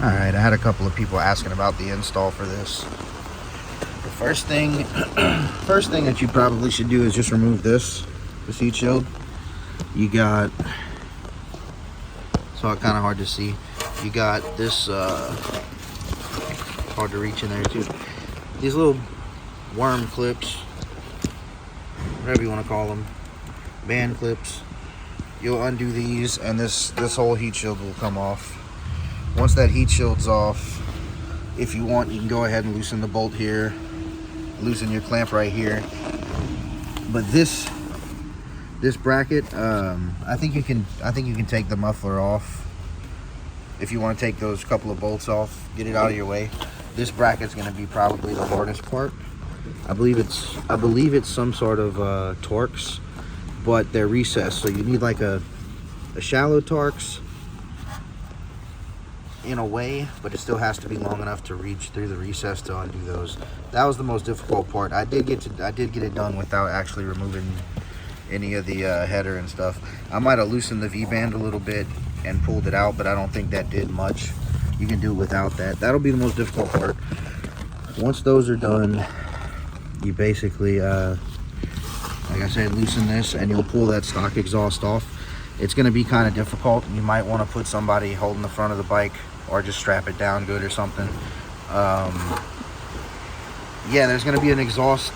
Alright, I had a couple of people asking about the install for this. The first thing that you probably should do is just remove this heat shield. You got, it's all kind of hard to see. You got this, hard to reach in there too. These little worm clips, whatever you want to call them, band clips. You'll undo these, and this whole heat shield will come off. Once that heat shield's off, if you want, you can go ahead and loosen the bolt here, loosen your clamp right here. But this bracket, I think you can take the muffler off. If you want to take those couple of bolts off, get it out of your way. This bracket's going to be probably the hardest part. I believe it's some sort of Torx, but they're recessed, so you need like a shallow Torx in a way, but it still has to be long enough to reach through the recess to undo those. That was the most difficult part. I did get it done without actually removing any of the header and stuff. I might have loosened the V-band a little bit and pulled it out, but I don't think that did much. You can do it without that. That'll be the most difficult part. Once those are done, you basically, like I said, loosen this and you'll pull that stock exhaust off. It's going to be kind of difficult. You might want to put somebody holding the front of the bike or just strap it down good or something. Yeah, there's going to be an exhaust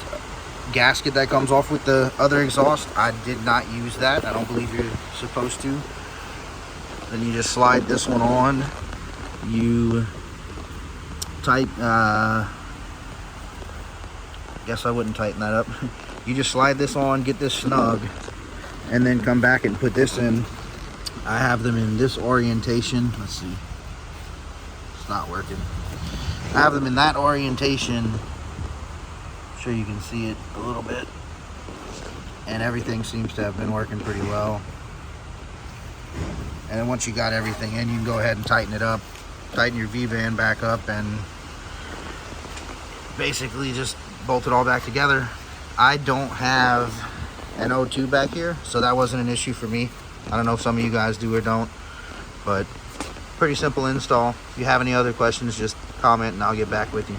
gasket that comes off with the other exhaust. I did not use that. I don't believe you're supposed to. Then you just slide this one on. You guess I wouldn't tighten that up. You just slide this on, get this snug, and then come back and put this in. I have them in this orientation. Let's see. It's not working. I have them in that orientation. I'm sure you can see it a little bit. And everything seems to have been working pretty well. And then once you got everything in, you can go ahead and tighten it up. Tighten your V-band back up and basically just bolt it all back together. I don't have an O2 back here, so that wasn't an issue for me. I don't know if some of you guys do or don't, but pretty simple install. If you have any other questions, just comment and I'll get back with you.